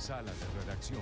Sala de Redacción.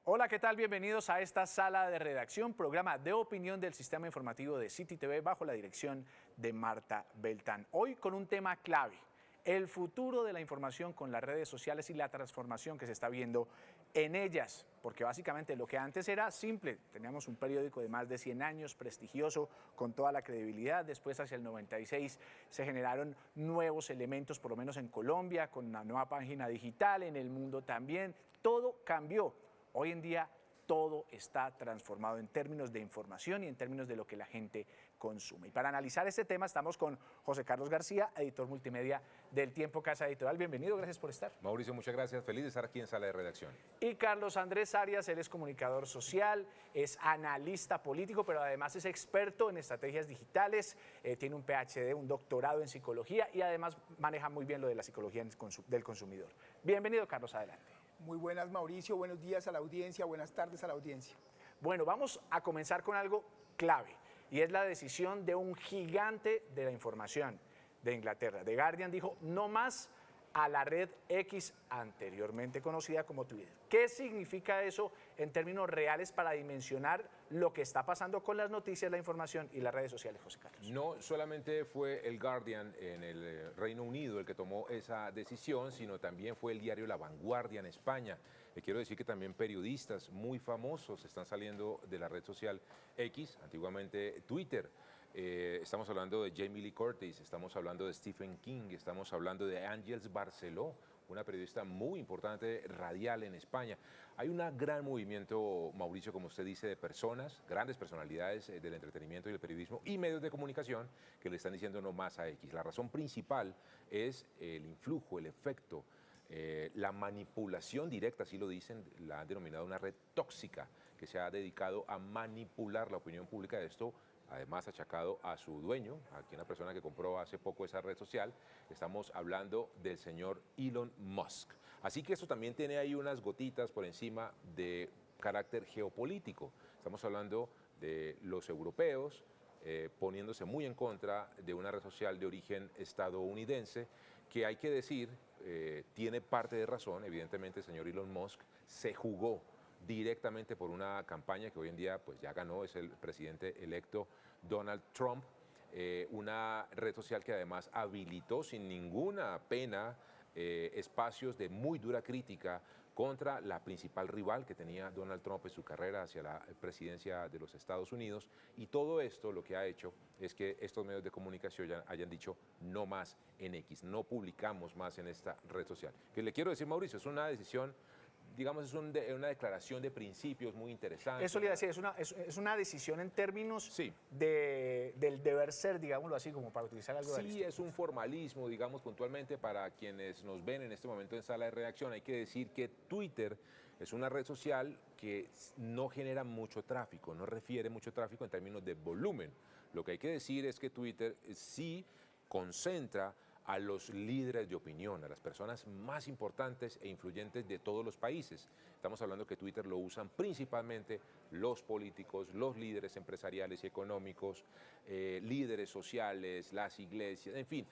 Hola, ¿qué tal? Bienvenidos a esta Sala de Redacción, programa de opinión del sistema informativo de City TV bajo la dirección de Marta Beltrán. Hoy con un tema clave, el futuro de la información con las redes sociales y la transformación que se está viendo en ellas, porque básicamente lo que antes era simple, teníamos un periódico de más de 100 años, prestigioso, con toda la credibilidad, después hacia el 96 se generaron nuevos elementos, por lo menos en Colombia, con una nueva página digital, en el mundo también, todo cambió. Hoy en día todo está transformado en términos de información y en términos de lo que la gente consume. Y para analizar este tema estamos con José Carlos García, editor multimedia del Tiempo Casa Editorial. Bienvenido, gracias por estar. Mauricio, muchas gracias. Feliz de estar aquí en Sala de Redacción. Y Carlos Andrés Arias, él es comunicador social, es analista político, pero además es experto en estrategias digitales, tiene un PhD, un doctorado en psicología y además maneja muy bien lo de la psicología del consumidor. Bienvenido, Carlos, adelante. Muy buenas, Mauricio, buenos días a la audiencia, buenas tardes a la audiencia. Bueno, vamos a comenzar con algo clave y es la decisión de un gigante de la información de Inglaterra. The Guardian dijo no más a la red X, anteriormente conocida como Twitter. ¿Qué significa eso en términos reales para dimensionar lo que está pasando con las noticias, la información y las redes sociales, José Carlos? No solamente fue el Guardian en el Reino Unido el que tomó esa decisión, sino también fue el diario La Vanguardia en España. Le quiero decir que también periodistas muy famosos están saliendo de la red social X, antiguamente Twitter. Estamos hablando de Jamie Lee Curtis, estamos hablando de Stephen King, estamos hablando de Ángels Barceló, una periodista muy importante radial en España. Hay un gran movimiento, Mauricio, como usted dice, de personas, grandes personalidades del entretenimiento y el periodismo y medios de comunicación que le están diciendo no más a X. La razón principal es el influjo, el efecto, la manipulación directa, así lo dicen, la han denominado una red tóxica que se ha dedicado a manipular la opinión pública de esto. Además achacado a su dueño, a una persona que compró hace poco esa red social. Estamos hablando del señor Elon Musk. Así que esto también tiene ahí unas gotitas por encima de carácter geopolítico. Estamos hablando de los europeos poniéndose muy en contra de una red social de origen estadounidense que hay que decir tiene parte de razón. Evidentemente el señor Elon Musk se jugó directamente por una campaña que hoy en día pues ya ganó, es el presidente electo Donald Trump, una red social que además habilitó sin ninguna pena espacios de muy dura crítica contra la principal rival que tenía Donald Trump en su carrera hacia la presidencia de los Estados Unidos, y todo esto lo que ha hecho es que estos medios de comunicación ya hayan dicho no más en X, no publicamos más en esta red social. Que le quiero decir, Mauricio, es una decisión, digamos, es una declaración de principios muy interesante. Eso le iba a decir, es una decisión en términos sí, del deber ser, digámoslo así, como para utilizar algo de sí, es un formalismo, digamos, puntualmente para quienes nos ven en este momento en Sala de Redacción. Hay que decir que Twitter es una red social que no genera mucho tráfico, no refiere mucho tráfico en términos de volumen. Lo que hay que decir es que Twitter sí concentra a los líderes de opinión, a las personas más importantes e influyentes de todos los países. Estamos hablando que Twitter lo usan principalmente los políticos, los líderes empresariales y económicos, líderes sociales, las iglesias, en fin,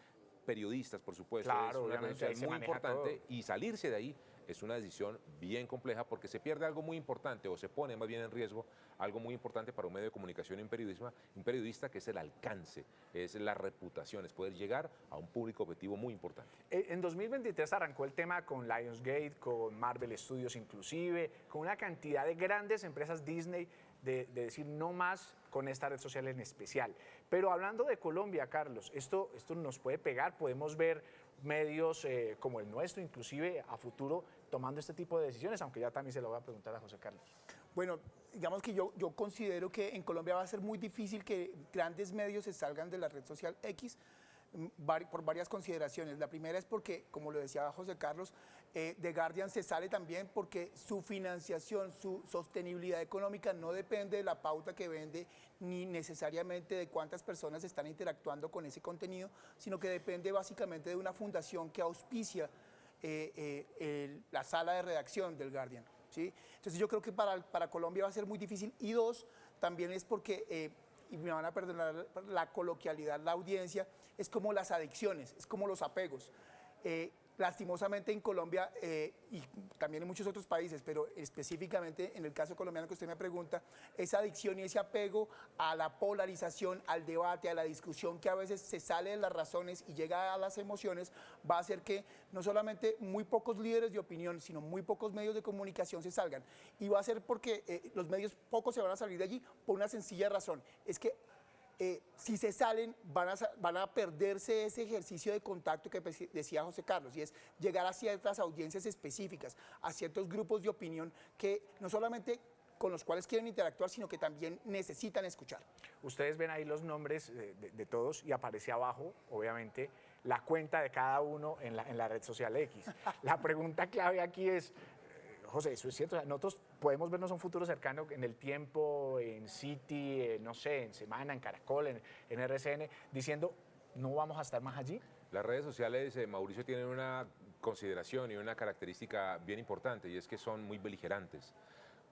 periodistas, por supuesto. Claro, es una red social muy importante todo. Y salirse de ahí es una decisión bien compleja porque se pierde algo muy importante o se pone más bien en riesgo algo muy importante para un medio de comunicación y un periodista, que es el alcance, es la reputación, es poder llegar a un público objetivo muy importante. En 2023 arrancó el tema con Lionsgate, con Marvel Studios inclusive, con una cantidad de grandes empresas Disney de decir no más con esta red social en especial. Pero hablando de Colombia, Carlos, esto nos puede pegar, podemos ver medios como el nuestro, inclusive a futuro, tomando este tipo de decisiones, aunque ya también se lo voy a preguntar a José Carlos. Bueno, digamos que yo considero que en Colombia va a ser muy difícil que grandes medios se salgan de la red social X por varias consideraciones. La primera es porque, como lo decía José Carlos, The Guardian se sale también porque su financiación, su sostenibilidad económica no depende de la pauta que vende ni necesariamente de cuántas personas están interactuando con ese contenido, sino que depende básicamente de una fundación que auspicia la sala de redacción del Guardian, ¿sí? Entonces yo creo que para Colombia va a ser muy difícil. Y dos, también es porque y me van a perdonar la coloquialidad, la audiencia, es como las adicciones, es como los apegos. lastimosamente en Colombia y también en muchos otros países, pero específicamente en el caso colombiano que usted me pregunta, esa adicción y ese apego a la polarización, al debate, a la discusión que a veces se sale de las razones y llega a las emociones, va a hacer que no solamente muy pocos líderes de opinión, sino muy pocos medios de comunicación se salgan. Y va a ser porque los medios pocos se van a salir de allí por una sencilla razón, es que si se salen van a perderse ese ejercicio de contacto que decía José Carlos, y es llegar a ciertas audiencias específicas, a ciertos grupos de opinión que no solamente con los cuales quieren interactuar, sino que también necesitan escuchar. Ustedes ven ahí los nombres de todos y aparece abajo, obviamente, la cuenta de cada uno en la red social X. La pregunta clave aquí es, José, eso es cierto, o sea, nosotros podemos vernos a un futuro cercano en el tiempo, en City, no sé, en Semana, en Caracol, en RCN, diciendo, no vamos a estar más allí. Las redes sociales, Mauricio, tienen una consideración y una característica bien importante, y es que son muy beligerantes.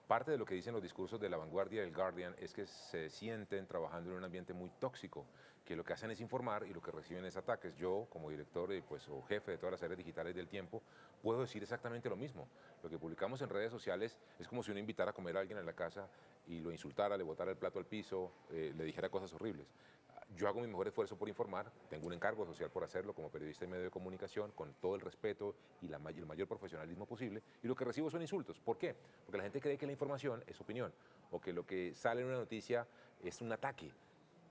Parte de lo que dicen los discursos de La Vanguardia y el Guardian es que se sienten trabajando en un ambiente muy tóxico, que lo que hacen es informar y lo que reciben es ataques. Yo, como director o jefe de todas las áreas digitales del Tiempo, puedo decir exactamente lo mismo. Lo que publicamos en redes sociales es como si uno invitara a comer a alguien en la casa y lo insultara, le botara el plato al piso, le dijera cosas horribles. Yo hago mi mejor esfuerzo por informar, tengo un encargo social por hacerlo como periodista y medio de comunicación, con todo el respeto y el mayor profesionalismo posible, y lo que recibo son insultos. ¿Por qué? Porque la gente cree que la información es opinión, o que lo que sale en una noticia es un ataque.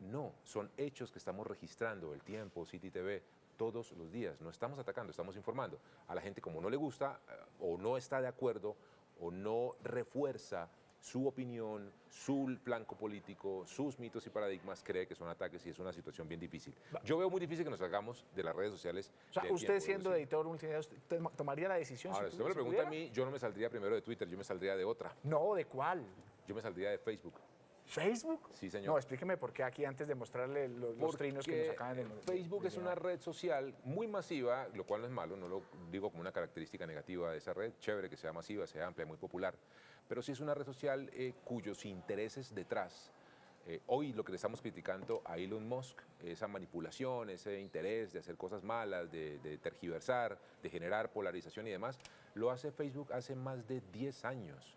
No, son hechos que estamos registrando, el Tiempo, City TV, todos los días. No estamos atacando, estamos informando. A la gente, como no le gusta, o no está de acuerdo, o no refuerza su opinión, su flanco político, sus mitos y paradigmas, cree que son ataques, y es una situación bien difícil. Yo veo muy difícil que nos salgamos de las redes sociales. O sea, usted siendo editor multimedia, ¿usted tomaría la decisión? Ahora, si usted me lo pregunta a mí, yo no me saldría primero de Twitter, yo me saldría de otra. No, ¿de cuál? Yo me saldría de Facebook. ¿Facebook? Sí, señor. No, explíqueme por qué aquí, antes de mostrarle los trinos que nos acaban de... Facebook es una red social muy masiva, lo cual no es malo, no lo digo como una característica negativa de esa red, chévere que sea masiva, sea amplia, muy popular, pero sí es una red social cuyos intereses detrás, hoy lo que le estamos criticando a Elon Musk, esa manipulación, ese interés de hacer cosas malas, de tergiversar, de generar polarización y demás, lo hace Facebook hace más de 10 años.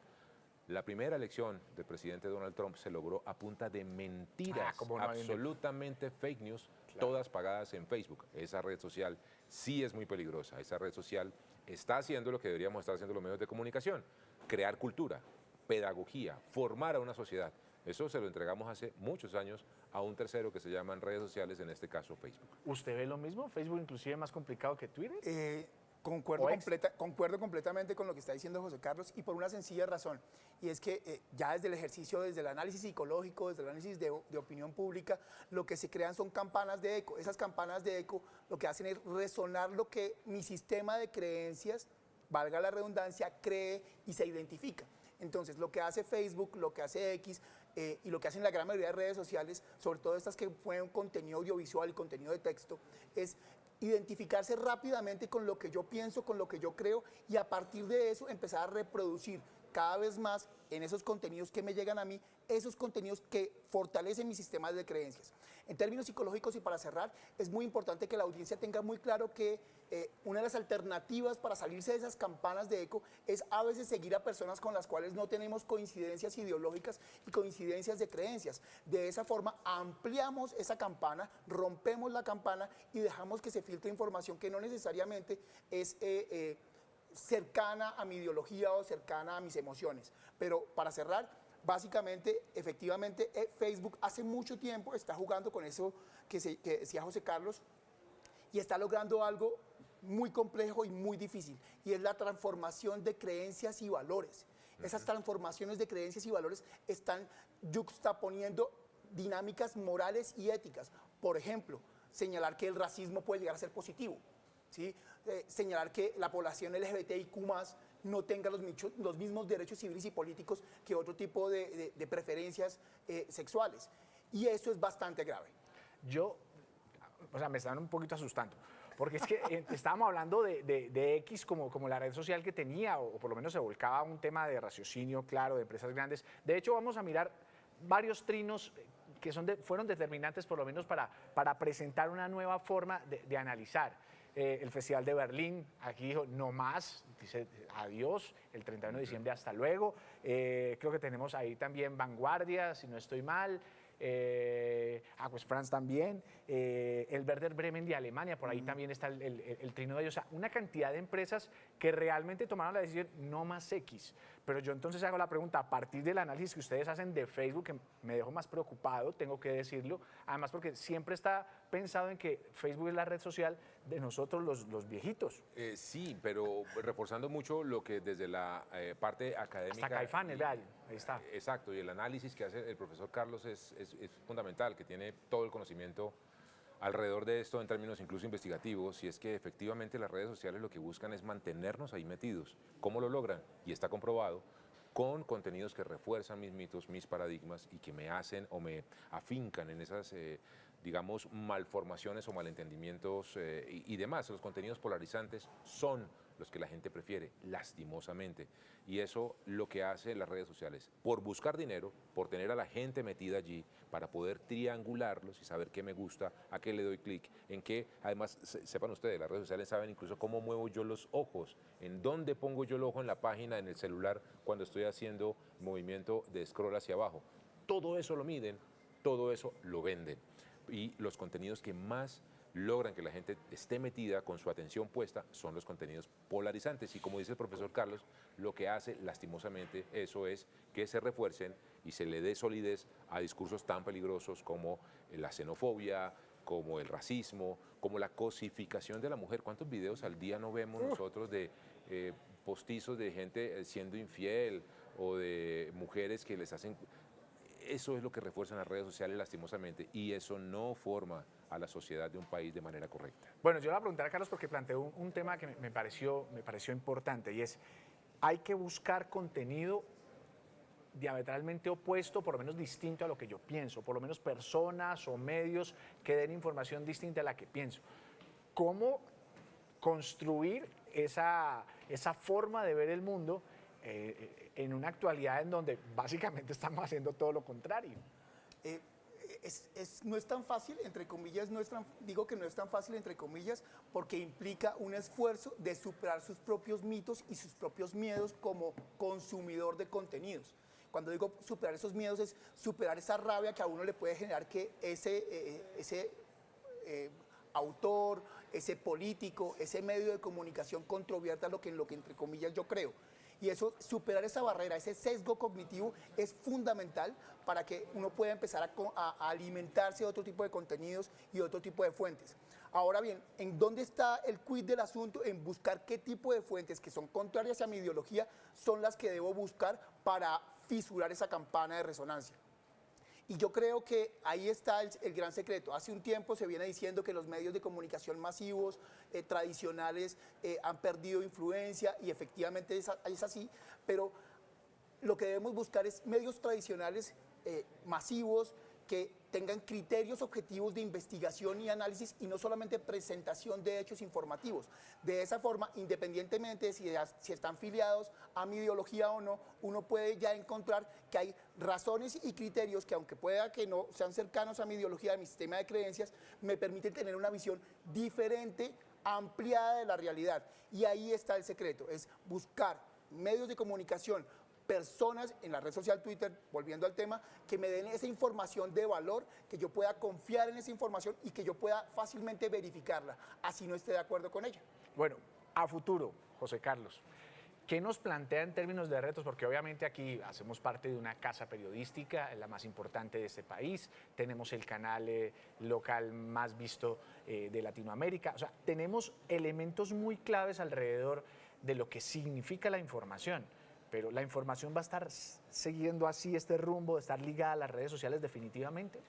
La primera elección del presidente Donald Trump se logró a punta de mentiras, absolutamente fake news, todas pagadas en Facebook. Esa red social sí es muy peligrosa. Esa red social está haciendo lo que deberíamos estar haciendo los medios de comunicación: crear cultura, pedagogía, formar a una sociedad. Eso se lo entregamos hace muchos años a un tercero que se llaman redes sociales, en este caso Facebook. ¿Usted ve lo mismo? ¿Facebook inclusive es más complicado que Twitter? Concuerdo completamente con lo que está diciendo José Carlos, y por una sencilla razón, y es que ya desde el ejercicio, desde el análisis psicológico, desde el análisis de opinión pública, lo que se crean son campanas de eco. Esas campanas de eco lo que hacen es resonar lo que mi sistema de creencias, valga la redundancia, cree y se identifica. Entonces, lo que hace Facebook, lo que hace X y lo que hacen la gran mayoría de redes sociales, sobre todo estas que ponen contenido audiovisual y contenido de texto, es identificarse rápidamente con lo que yo pienso, con lo que yo creo, y a partir de eso empezar a reproducir cada vez más en esos contenidos que me llegan a mí, esos contenidos que fortalecen mi sistema de creencias. En términos psicológicos, y para cerrar, es muy importante que la audiencia tenga muy claro que una de las alternativas para salirse de esas campanas de eco es a veces seguir a personas con las cuales no tenemos coincidencias ideológicas y coincidencias de creencias. De esa forma ampliamos esa campana, rompemos la campana y dejamos que se filtre información que no necesariamente es cercana a mi ideología o cercana a mis emociones. Pero para cerrar, básicamente, efectivamente, Facebook hace mucho tiempo está jugando con eso que decía José Carlos, y está logrando algo muy complejo y muy difícil, y es la transformación de creencias y valores. Esas transformaciones de creencias y valores están yuxtaponiendo dinámicas morales y éticas. Por ejemplo, señalar que el racismo puede llegar a ser positivo, ¿sí? Señalar que la población LGBTIQ+ no tenga los mismos derechos civiles y políticos que otro tipo de preferencias sexuales. Y eso es bastante grave. Me están un poquito asustando, porque es que estábamos hablando de X como la red social que tenía, o por lo menos se volcaba a un tema de raciocinio claro, de empresas grandes. De hecho, vamos a mirar varios trinos que fueron determinantes por lo menos para presentar una nueva forma de analizar. el Festival de Berlín, aquí dijo no más, dice adiós, el 31 de diciembre hasta luego. Creo que tenemos ahí también Vanguardia, si no estoy mal. Pues France también, el Werder Bremen de Alemania, por ahí también está el trino de ellos. O sea, una cantidad de empresas que realmente tomaron la decisión no más X. Pero yo entonces hago la pregunta, a partir del análisis que ustedes hacen de Facebook, que me dejó más preocupado, tengo que decirlo, además porque siempre está pensado en que Facebook es la red social de nosotros los viejitos. Sí, pero reforzando mucho lo que desde la parte académica... Hasta Caifanes, vea, ahí está. Exacto, y el análisis que hace el profesor Carlos es fundamental, que tiene todo el conocimiento alrededor de esto en términos incluso investigativos, y es que efectivamente las redes sociales lo que buscan es mantenernos ahí metidos. ¿Cómo lo logran? Y está comprobado con contenidos que refuerzan mis mitos, mis paradigmas y que me hacen o me afincan en esas, digamos, malformaciones o malentendimientos y demás. Los contenidos polarizantes son los que la gente prefiere, lastimosamente. Y eso lo que hace las redes sociales, por buscar dinero, por tener a la gente metida allí, para poder triangularlos y saber qué me gusta, a qué le doy clic, en qué, además, sepan ustedes, las redes sociales saben incluso cómo muevo yo los ojos, en dónde pongo yo el ojo en la página, en el celular, cuando estoy haciendo movimiento de scroll hacia abajo. Todo eso lo miden, todo eso lo venden. Y los contenidos que más logran que la gente esté metida con su atención puesta son los contenidos polarizantes. Y como dice el profesor Carlos, lo que hace lastimosamente eso es que se refuercen y se le dé solidez a discursos tan peligrosos como la xenofobia, como el racismo, como la cosificación de la mujer. ¿Cuántos videos al día no vemos nosotros de postizos de gente siendo infiel o de mujeres que les hacen... Eso es lo que refuerzan las redes sociales lastimosamente, y eso no forma a la sociedad de un país de manera correcta. Bueno, yo le voy a preguntar a Carlos porque planteó un tema que me pareció importante, y es, hay que buscar contenido diametralmente opuesto, por lo menos distinto a lo que yo pienso, por lo menos personas o medios que den información distinta a la que pienso. ¿Cómo construir esa forma de ver el mundo en una actualidad en donde básicamente estamos haciendo todo lo contrario? No es tan fácil, entre comillas, digo que no es tan fácil, entre comillas, porque implica un esfuerzo de superar sus propios mitos y sus propios miedos como consumidor de contenidos. Cuando digo superar esos miedos es superar esa rabia que a uno le puede generar que ese autor, ese político, ese medio de comunicación controvierta en lo que entre comillas yo creo. Y eso, superar esa barrera, ese sesgo cognitivo es fundamental para que uno pueda empezar a alimentarse de otro tipo de contenidos y otro tipo de fuentes. Ahora bien, ¿en dónde está el quid del asunto? En buscar qué tipo de fuentes que son contrarias a mi ideología son las que debo buscar para fisurar esa campana de resonancia. Y yo creo que ahí está el gran secreto. Hace un tiempo se viene diciendo que los medios de comunicación masivos, tradicionales, han perdido influencia, y efectivamente es así, pero lo que debemos buscar es medios tradicionales masivos que tengan criterios objetivos de investigación y análisis y no solamente presentación de hechos informativos. De esa forma, independientemente de si están filiados a mi ideología o no, uno puede ya encontrar que hay razones y criterios que, aunque pueda que no sean cercanos a mi ideología, a mi sistema de creencias, me permiten tener una visión diferente, ampliada de la realidad. Y ahí está el secreto, es buscar medios de comunicación, personas en la red social Twitter, volviendo al tema, que me den esa información de valor, que yo pueda confiar en esa información y que yo pueda fácilmente verificarla, así no esté de acuerdo con ella. Bueno, a futuro, José Carlos, ¿qué nos plantea en términos de retos? Porque obviamente aquí hacemos parte de una casa periodística, la más importante de este país, tenemos el canal local más visto de Latinoamérica, o sea, tenemos elementos muy claves alrededor de lo que significa la información. Pero la información va a estar siguiendo así este rumbo, de estar ligada a las redes sociales definitivamente.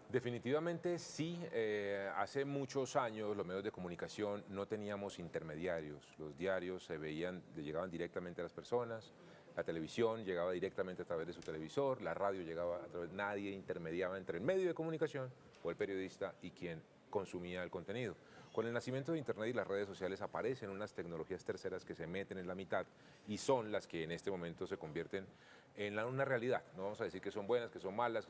Definitivamente sí. Hace muchos años los medios de comunicación no teníamos intermediarios. Los diarios llegaban directamente a las personas, la televisión llegaba directamente a través de su televisor, la radio llegaba a través, nadie intermediaba entre el medio de comunicación o el periodista y quien consumía el contenido. Con el nacimiento de Internet y las redes sociales aparecen unas tecnologías terceras que se meten en la mitad y son las que en este momento se convierten en una realidad. No vamos a decir que son buenas, que son malas,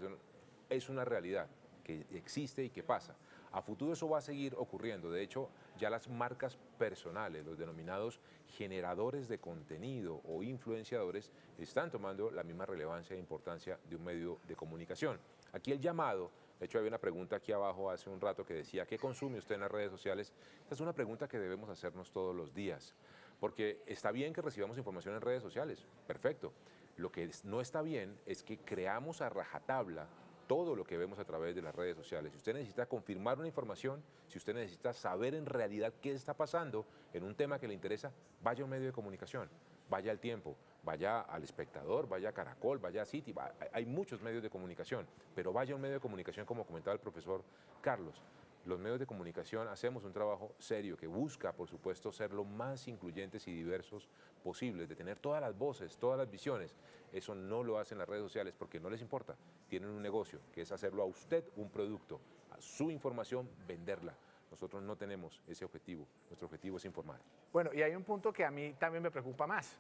es una realidad que existe y que pasa. A futuro eso va a seguir ocurriendo. De hecho, ya las marcas personales, los denominados generadores de contenido o influenciadores, están tomando la misma relevancia e importancia de un medio de comunicación. Aquí el llamado, de hecho había una pregunta aquí abajo hace un rato que decía, ¿qué consume usted en las redes sociales? Esta es una pregunta que debemos hacernos todos los días, porque está bien que recibamos información en redes sociales, perfecto. Lo que no está bien es que creamos a rajatabla todo lo que vemos a través de las redes sociales. Si usted necesita confirmar una información, si usted necesita saber en realidad qué está pasando en un tema que le interesa, vaya a un medio de comunicación, vaya al Tiempo, vaya al Espectador, vaya a Caracol, vaya a City, hay muchos medios de comunicación, pero vaya a un medio de comunicación como comentaba el profesor Carlos. Los medios de comunicación hacemos un trabajo serio que busca, por supuesto, ser lo más incluyentes y diversos posibles, de tener todas las voces, todas las visiones. Eso no lo hacen las redes sociales porque no les importa. Tienen un negocio, que es hacerlo a usted un producto, a su información, venderla. Nosotros no tenemos ese objetivo. Nuestro objetivo es informar. Bueno, y hay un punto que a mí también me preocupa más.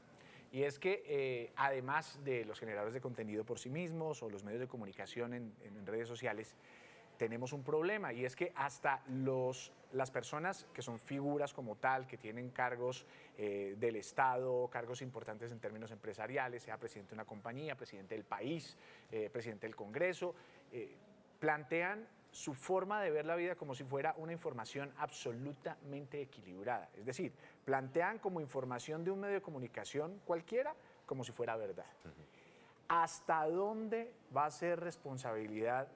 Y es que además de los generadores de contenido por sí mismos o los medios de comunicación en redes sociales, tenemos un problema y es que hasta las personas que son figuras como tal, que tienen cargos del Estado, cargos importantes en términos empresariales, sea presidente de una compañía, presidente del país, presidente del Congreso, plantean su forma de ver la vida como si fuera una información absolutamente equilibrada. Es decir, plantean como información de un medio de comunicación cualquiera como si fuera verdad. ¿Hasta dónde va a ser responsabilidad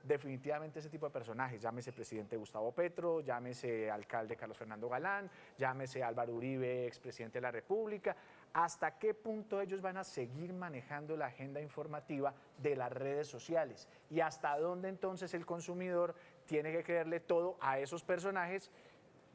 definitivamente ese tipo de personajes? Llámese presidente Gustavo Petro, llámese alcalde Carlos Fernando Galán, llámese Álvaro Uribe, expresidente de la República. ¿Hasta qué punto ellos van a seguir manejando la agenda informativa de las redes sociales? ¿Y hasta dónde entonces el consumidor tiene que creerle todo a esos personajes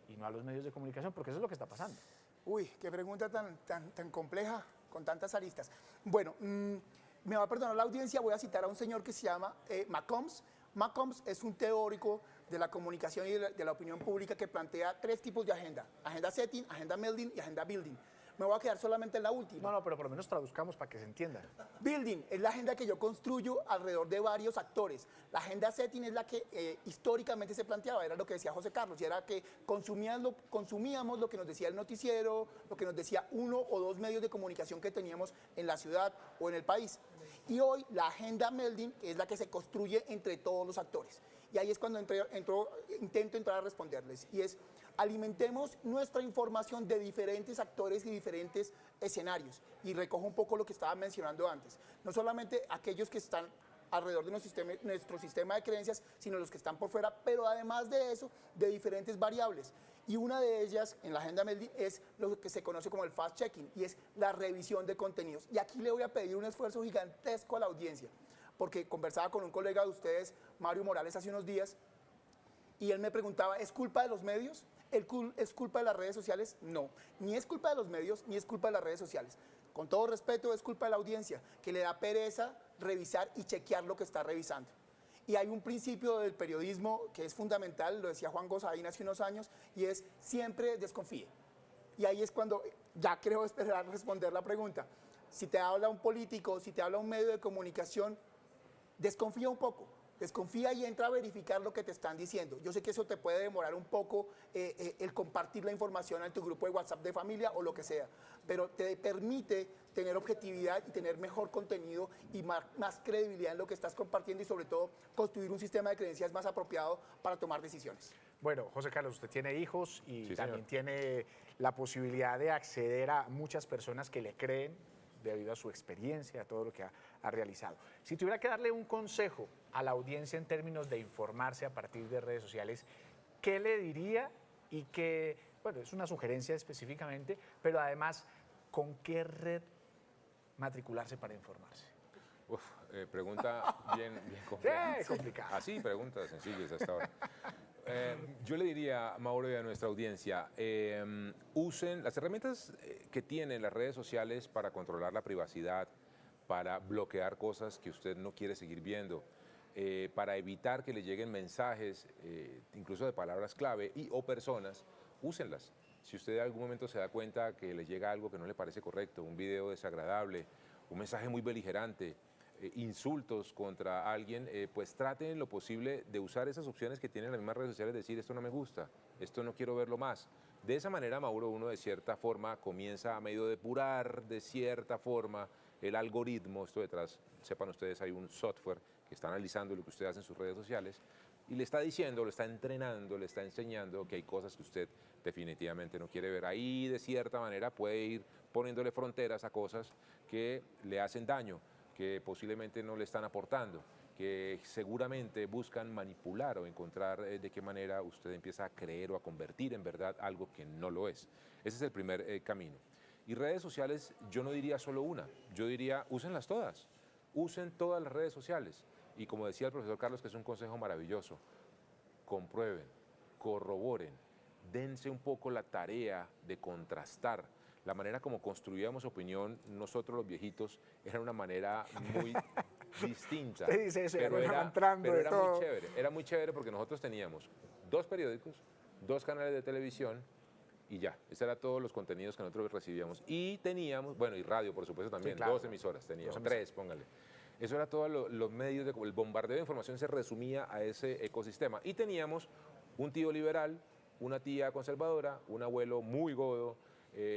y no a los medios de comunicación? Porque eso es lo que está pasando. Uy, qué pregunta tan compleja, con tantas aristas. Bueno, me va a perdonar la audiencia, voy a citar a un señor que se llama McCombs. McCombs es un teórico de la comunicación y de la opinión pública que plantea 3 tipos de agenda: agenda setting, agenda melding y agenda building. Me voy a quedar solamente en la última. No, pero por lo menos traduzcamos para que se entienda. Building es la agenda que yo construyo alrededor de varios actores. La agenda setting es la que históricamente se planteaba, era lo que decía José Carlos, y era que consumíamos lo que nos decía el noticiero, lo que nos decía 1 o 2 medios de comunicación que teníamos en la ciudad o en el país. Y hoy la agenda melding es la que se construye entre todos los actores. Y ahí es cuando intento entrar a responderles, y es: alimentemos nuestra información de diferentes actores y diferentes escenarios. Y recojo un poco lo que estaba mencionando antes. No solamente aquellos que están alrededor de nuestro sistema de creencias, sino los que están por fuera, pero además de eso, de diferentes variables. Y una de ellas en la agenda melding es lo que se conoce como el fast-checking, y es la revisión de contenidos. Y aquí le voy a pedir un esfuerzo gigantesco a la audiencia, porque conversaba con un colega de ustedes, Mario Morales, hace unos días, y él me preguntaba, ¿es culpa de los medios? ¿Es culpa de las redes sociales? No, ni es culpa de los medios, ni es culpa de las redes sociales. Con todo respeto, es culpa de la audiencia, que le da pereza revisar y chequear lo que está revisando. Y hay un principio del periodismo que es fundamental, lo decía Juan Gosaín hace unos años, y es: siempre desconfíe. Y ahí es cuando ya creo esperar responder la pregunta. Si te habla un político, si te habla un medio de comunicación, desconfía un poco. Desconfía y entra a verificar lo que te están diciendo. Yo sé que eso te puede demorar un poco el compartir la información en tu grupo de WhatsApp de familia o lo que sea, pero te permite tener objetividad y tener mejor contenido y más credibilidad en lo que estás compartiendo, y sobre todo construir un sistema de creencias más apropiado para tomar decisiones. Bueno, José Carlos, usted tiene hijos y Sí, también señor. tiene la posibilidad de acceder a muchas personas que le creen debido a su experiencia, a todo lo que ha realizado. Si tuviera que darle un consejo a la audiencia en términos de informarse a partir de redes sociales, ¿qué le diría? Y que, bueno, es una sugerencia específicamente, pero además, ¿con qué red matricularse para informarse? Uf, pregunta bien compleja. Sí, complicada. Así, preguntas sencillas hasta ahora. Yo le diría, Mauro, y a nuestra audiencia, usen las herramientas que tienen las redes sociales para controlar la privacidad, para bloquear cosas que usted no quiere seguir viendo, para evitar que le lleguen mensajes, incluso de palabras clave o personas, úsenlas. Si usted en algún momento se da cuenta que le llega algo que no le parece correcto, un video desagradable, un mensaje muy beligerante, insultos contra alguien, pues traten en lo posible de usar esas opciones que tienen las mismas redes sociales, decir esto no me gusta, esto no quiero verlo más. De esa manera, Mauro, uno de cierta forma comienza a medio depurar de cierta forma el algoritmo. Esto detrás, sepan ustedes, hay un software que está analizando lo que usted hace en sus redes sociales y le está diciendo, lo está entrenando, le está enseñando que hay cosas que usted definitivamente no quiere ver. Ahí, de cierta manera, puede ir poniéndole fronteras a cosas que le hacen daño, que posiblemente no le están aportando, que seguramente buscan manipular o encontrar de qué manera usted empieza a creer o a convertir en verdad algo que no lo es. Ese es el primer camino. Y redes sociales, yo no diría solo una, yo diría úsenlas todas, usen todas las redes sociales. Y como decía el profesor Carlos, que es un consejo maravilloso, comprueben, corroboren, dense un poco la tarea de contrastar. La manera como construíamos opinión nosotros los viejitos era una manera muy distinta. Usted dice eso, pero era todo. muy chévere. Era muy chévere porque nosotros teníamos 2 periódicos, 2 canales de televisión y ya. Esos eran todos los contenidos que nosotros recibíamos. Y teníamos, bueno, y radio por supuesto también, sí, claro, 2 emisoras teníamos, 3, póngale. Eso era todos los medios, el bombardeo de información se resumía a ese ecosistema. Y teníamos un tío liberal, una tía conservadora, un abuelo muy godo,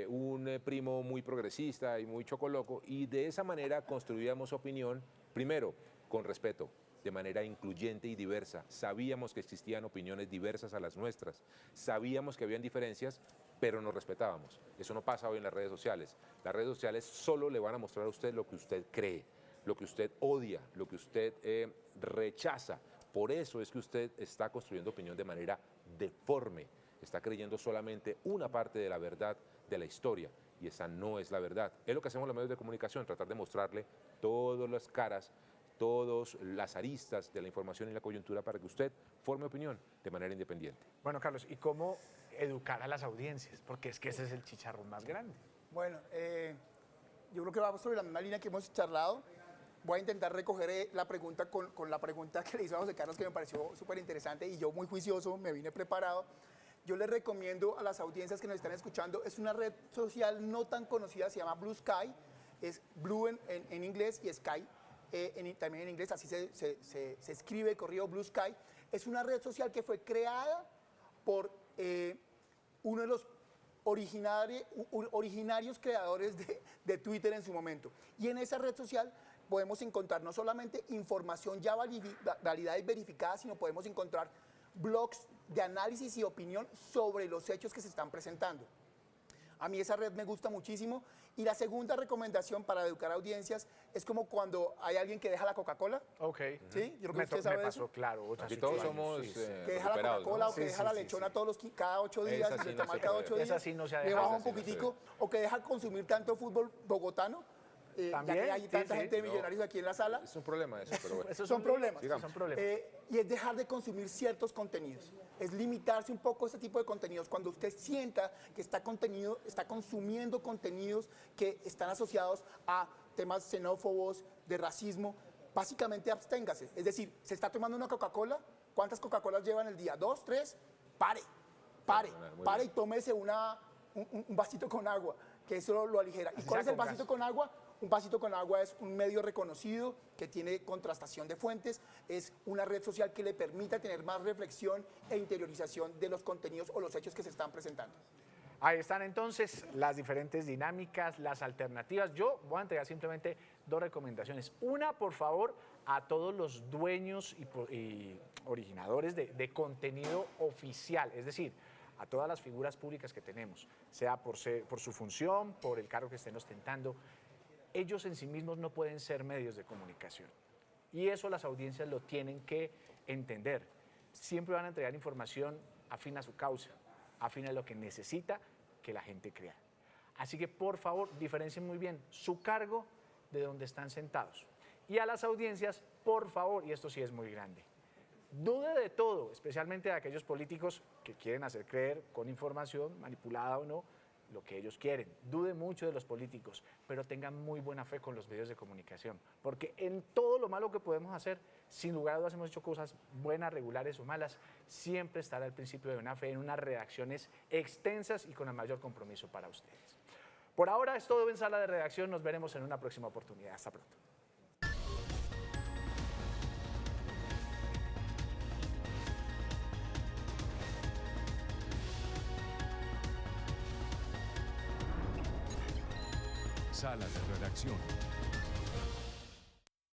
un primo muy progresista y muy chocoloco, y de esa manera construíamos opinión, primero, con respeto, de manera incluyente y diversa. Sabíamos que existían opiniones diversas a las nuestras, sabíamos que habían diferencias, pero nos respetábamos. Eso no pasa hoy en las redes sociales. Las redes sociales solo le van a mostrar a usted lo que usted cree, lo que usted odia, lo que usted rechaza. Por eso es que usted está construyendo opinión de manera deforme, está creyendo solamente una parte de la verdad de la historia, y esa no es la verdad. Es lo que hacemos los medios de comunicación, tratar de mostrarle todas las caras, todas las aristas de la información y la coyuntura para que usted forme opinión de manera independiente. Bueno, Carlos, ¿y cómo educar a las audiencias? Porque es que ese es el chicharrón más grande. Bueno, yo creo que vamos sobre la misma línea que hemos charlado. Voy a intentar recoger la pregunta con la pregunta que le hizo a José Carlos, que me pareció súper interesante, y yo muy juicioso me vine preparado. Yo les recomiendo a las audiencias que nos están escuchando, es una red social no tan conocida, se llama Blue Sky, es Blue en inglés y Sky también en inglés, así se escribe corrido Blue Sky. Es una red social que fue creada por uno de los originarios creadores de Twitter en su momento. Y en esa red social podemos encontrar no solamente información ya validada y verificada, sino podemos encontrar blogs de análisis y opinión sobre los hechos que se están presentando. A mí esa red me gusta muchísimo. Y la segunda recomendación para educar a audiencias es como cuando hay alguien que deja la Coca-Cola. Ok. ¿Sí? Yo creo que usted sabe me pasó, eso. claro. Aquí todos somos que deja la Coca-Cola, ¿no? O que deja la lechona cada 8 días, y el tamal cada 8 días. Esa sí no se ha le dejado. baja un poquitico. O que deja consumir tanto fútbol bogotano. Ya que hay tanta gente de millonarios aquí en la sala. Es un problema eso, pero bueno. Son problemas. Son problemas. Y es dejar de consumir ciertos contenidos. Es limitarse un poco a este tipo de contenidos. Cuando usted sienta que está consumiendo contenidos que están asociados a temas xenófobos, de racismo, básicamente absténgase. Es decir, se está tomando una Coca-Cola, ¿cuántas Coca-Colas lleva en el día? ¿2, 3? Pare y tómese un vasito con agua, que eso lo aligera. ¿Y cuál es el vasito con agua? Un vasito con agua es un medio reconocido que tiene contrastación de fuentes, es una red social que le permita tener más reflexión e interiorización de los contenidos o los hechos que se están presentando. Y están entonces las diferentes dinámicas, las alternativas. Yo voy a entregar simplemente 2 recomendaciones. Una, por favor, a todos los dueños y originadores de contenido oficial, es decir, a todas las figuras públicas que tenemos, sea por su función, por el cargo que estén ostentando. Ellos en sí mismos no pueden ser medios de comunicación. Y eso las audiencias lo tienen que entender. Siempre van a entregar información afín a su causa, afín a lo que necesita que la gente crea. Así que, por favor, diferencien muy bien su cargo de donde están sentados. Y a las audiencias, por favor, y esto sí es muy grande, dude de todo, especialmente de aquellos políticos que quieren hacer creer con información, manipulada o no, lo que ellos quieren. Dude mucho de los políticos, pero tengan muy buena fe con los medios de comunicación, porque en todo lo malo que podemos hacer, sin lugar a dudas hemos hecho cosas buenas, regulares o malas, siempre estará el principio de buena fe en unas redacciones extensas y con el mayor compromiso para ustedes. Por ahora es todo en Sala de Redacción, nos veremos en una próxima oportunidad. Hasta pronto. Sala de Redacción.